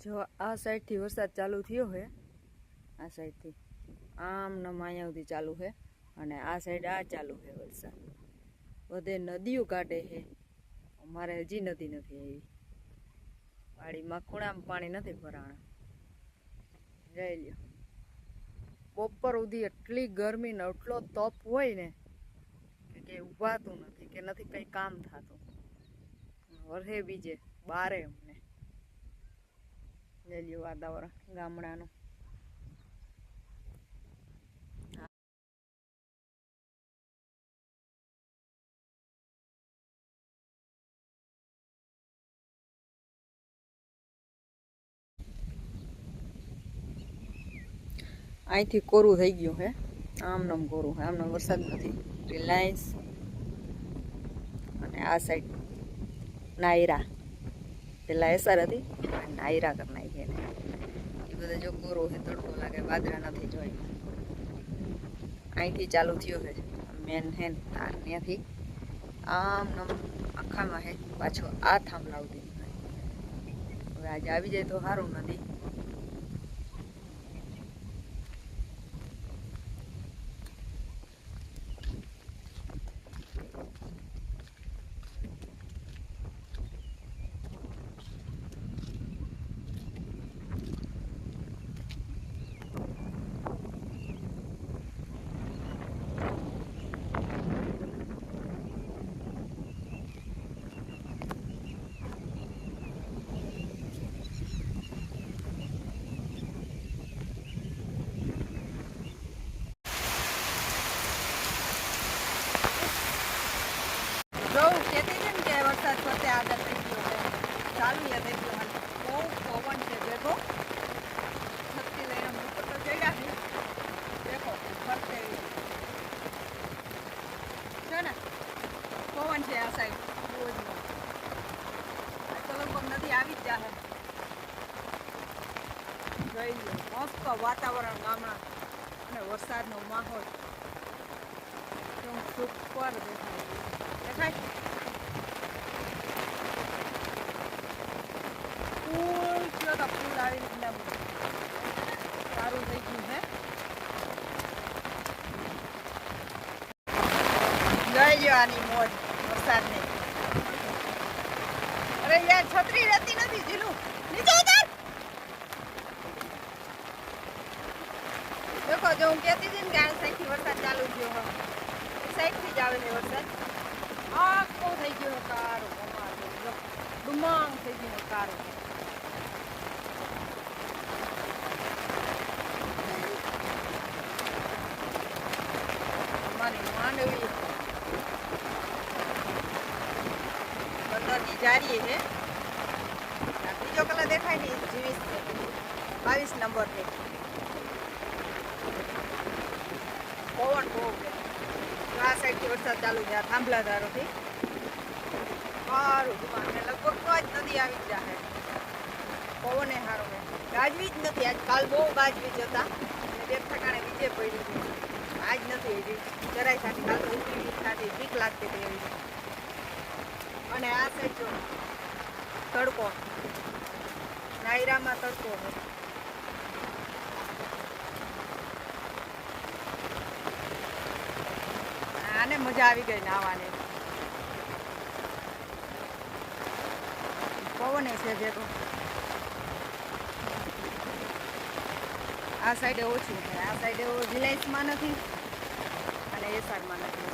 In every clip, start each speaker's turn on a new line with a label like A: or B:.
A: જો આ સાઈડથી વરસાદ ચાલુ થયો છે, આ સાઈડથી આમ નમ અહીંયા સુધી ચાલુ છે અને આ સાઈડ આ ચાલુ છે વરસાદ. બધે નદીઓ કાઢે છે. અમારે હજી નદી નથી આવી. વાડીમાં ખૂણામાં પાણી નથી ભરાણા. જઈ લ્યો. બપોર સુધી એટલી ગરમી ને એટલો તપ હોય ને કે ઉભાતું નથી કે નથી કંઈ કામ થતું. વરહે બીજે બારે અમને લઈ લ્યો વાતાવરણ ગામડાનું. અહીંથી કોરું થઈ ગયું હે, આમનામ કોરું હે, આમનામ વરસાદ નથી. રિલાયન્સ અને આ સાઈડ નાયરા, પેલા એસર હતી નાયરા કરી નાખી એને. એ બધા જો કોરો છે, તડકો લાગે, વાદળા નથી જોઈ. અહીંથી ચાલુ થયો છે મેન હે ને ત્યાંથી આમનામ આખામાં હે. પાછો આ થાંભલા સુધી હવે આજે આવી જાય તો સારું નથી. જો કહેતી છે ને કે વરસાદ ફરતે આગળ થઈ ગયો છે, ચાલુ થઈ ગયો. બહુ પવન છે ભેગો. છત્રી લઈને મોટર તો ચડ્યા છે. દેખો ફરતે છે ને પવન છે આ સાઈડ બહુ જ. આ તો લગભગ નથી આવી જ જાહે. જોઈ લો મસ્ત વાતાવરણ ગામડા અને વરસાદનો માહોલ સુપર દેખાય. ફૂલ થયો તો ફૂલ આવી રીતના સારું થઈ ગયું છે. લઈ લ્યો આની મોજ વરસાદની. અરે યાર છત્રી રહેતી નથી જીલું, નીચે ઉતાર. દેખો જો હું કહેતી હતી ને કે આ સાઈડથી વરસાદ ચાલુ થયો હવે સાઈડથી જ આવે છે વરસાદ. આખો થઈ ગયો કારો, ડુમાંગ થઈ ગયો કારો. અમારી માંડવી 15 જારી છે. બીજો કલર દેખાય ને 22 નંબર છે. પવન બહુ આ સાઈડથી વરસાદ ચાલુ છે, થાંભલા ધારોથી. સારું દુકાન લગભગ તો જ નદી આવી જ જાય. પવને સારો છે. ગાજવી જ નથી આજ. કાલ બહુ ગાજવી જ હતા અને બે ઠકાણે બીજે પડી હતી. આજ નથી હજી જરાય થતી. કાલ તો ઉતરી થતી, બીક લાગતી હતી એવી. અને આ સાઈડ જો તડકો, નાયરામાં તડકો છે. આને મજા આવી ગઈ નાવાની. પવન છે ભેગો. આ સાઈડે ઓછું છે. આ સાઈડે રિલાયન્સમાં નથી અને એ સાઈડમાં નથી.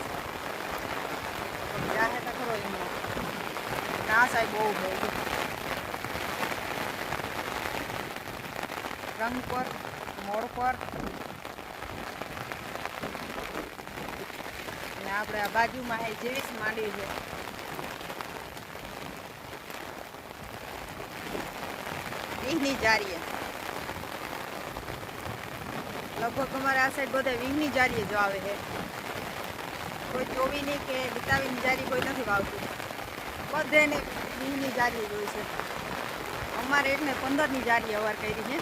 A: જાહે તો ખરો એમાં. આ સાઈડ બહુ ભેગું. રંગ પર મોડ પર આપણે આ બાજુમાં હે જેવીસ માંડવી છે. વીંગની જારીએ લગભગ અમારે આ સાઈડ બધા વીંગની જારીએ જો આવે છે. કોઈ ચોવીની કે બતાવીની જારી કોઈ નથી વાવતું. બધાને વીંગની જારી હોય છે. અમારે એટલે 15ની જારી અવાર કરી છે.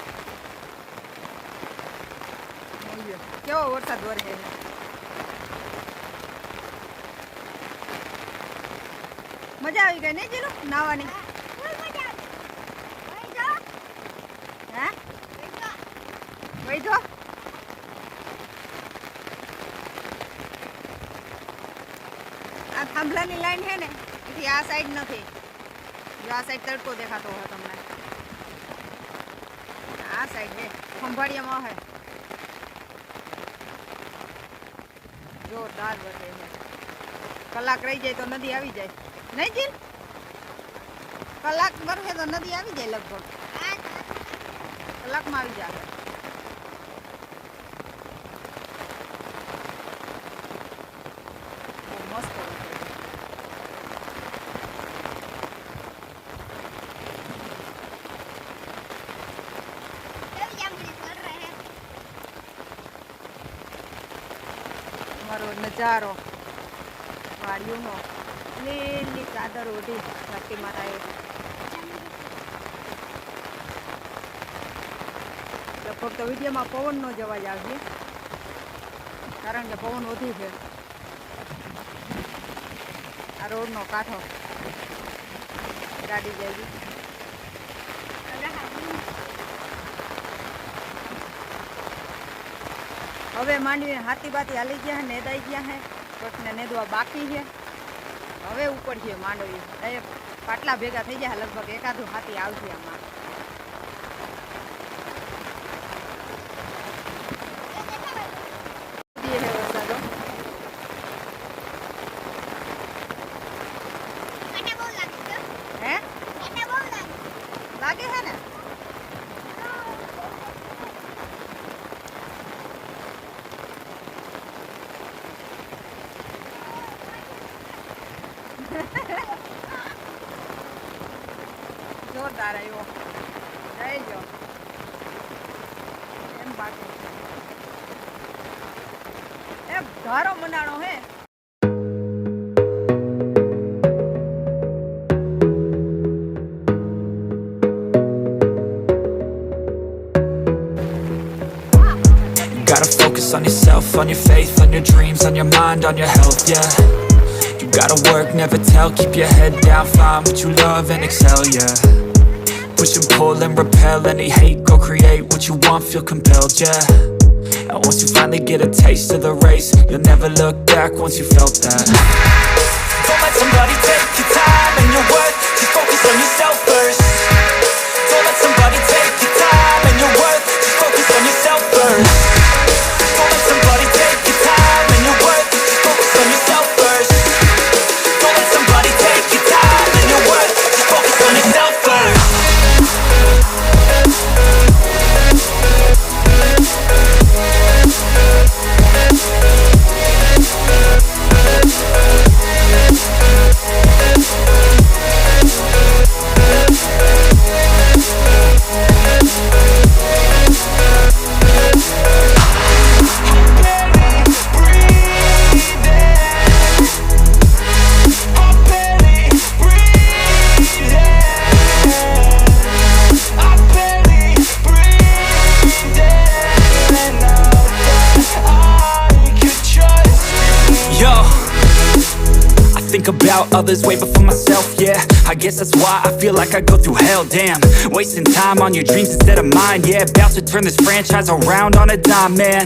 A: કેવો વરસાદ વરસે છે. મજા આવી ગઈ ને જીલું નાવાની. આ થાંભલાની લાઈન છે ને એથી આ સાઈડ નથી. જો આ સાઈડ તડકો દેખાતો હોય તમને. આ સાઈડ હે ખંભાળિયામાં હે. જોરદાર વરસે છે. કલાક રહી જાય તો નદી આવી જાય નહીં જીલ? કલાક વરસે તો નદી આવી જાય લગભગ. કલાકમાં આવી જાય. મસ્ત અમારો નજારો વાડીઓનો લીલી ચાદર ઓઢી ધરતી માતાએ. લગભગ તો વિડીયોમાં પવનનો જ અવાજ આવશે કારણ કે પવન વધુ છે. આ રોડનો કાંઠો ગાડી જાય. હવે માંડવીને હાથી બાતી હાલી ગયા હે, નેદાઈ ગયા હે. કોઈને નેદવા બાકી છે. હવે ઉપર છે માંડવી. એ પાટલા ભેગા થઈ ગયા લગભગ એકાદું હાથી આવશે આમાં. લાગે છે ને જોરદાર આવ્યો. જઈ જો એમ બાકી એ ધારો મનાણો હે.
B: Gotta focus on yourself, on your faith, on your dreams, on your mind, on your health, yeah. You gotta work, never tell, keep your head down, find what you love and excel, yeah. Push and pull and repel any hate, go create what you want, feel compelled, yeah. And once you finally get a taste of the race, you'll never look back once you felt that. Don't let somebody take your time and your worth, just focus on yourself first. Don't let somebody take your time and your worth, just focus on yourself first. Don't let somebody take your time and your worth, just focus on yourself first. Don't let somebody take your time and your worth, just focus on yourself first. Think about others way before myself, yeah. I guess that's why I feel like I go through hell, damn. Wasting time on your dreams instead of mine, yeah. About to turn this franchise around on a dime, man.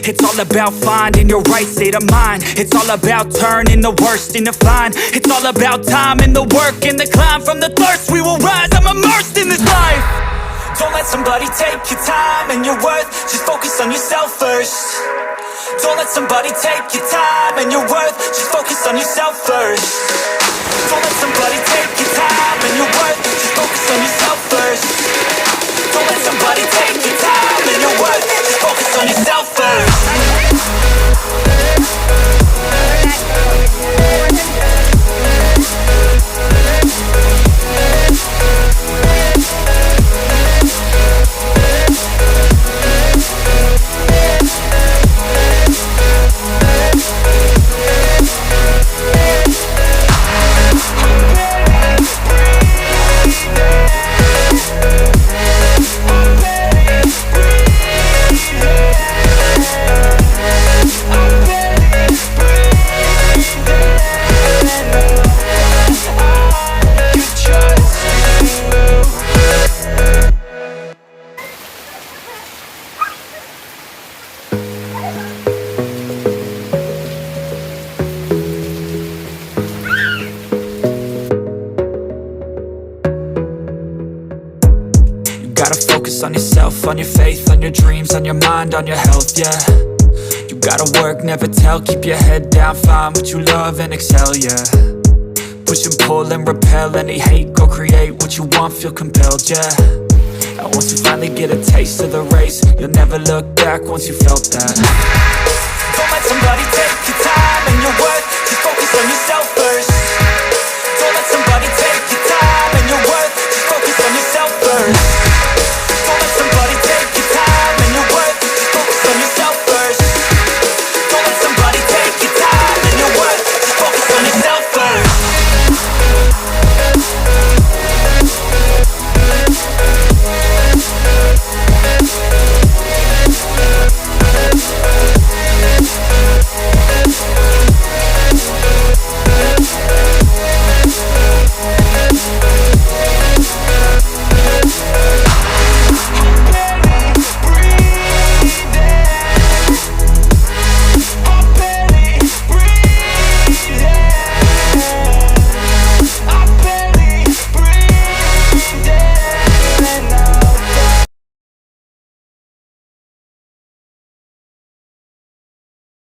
B: It's all about finding your right state of mind. It's all about turning the worst into fine. It's all about time and the work and the climb. From the thirst we will rise, I'm immersed in this life. Don't let somebody take your time and your worth, just focus on yourself first. Don't let somebody take your time and your worth, just focus on yourself first. Don't let somebody take your time and your worth, just focus on yourself first. Don't let somebody take your time and your worth, just focus on yourself first. yourself, on your faith, on your dreams, on your mind, on your health, yeah. You gotta work, never tell, keep your head down, find what you love and excel, yeah. Push and pull and repel any hate, go create what you want, feel compelled, yeah. And once you finally get a taste of the race, you'll never look back once you felt that. Don't let some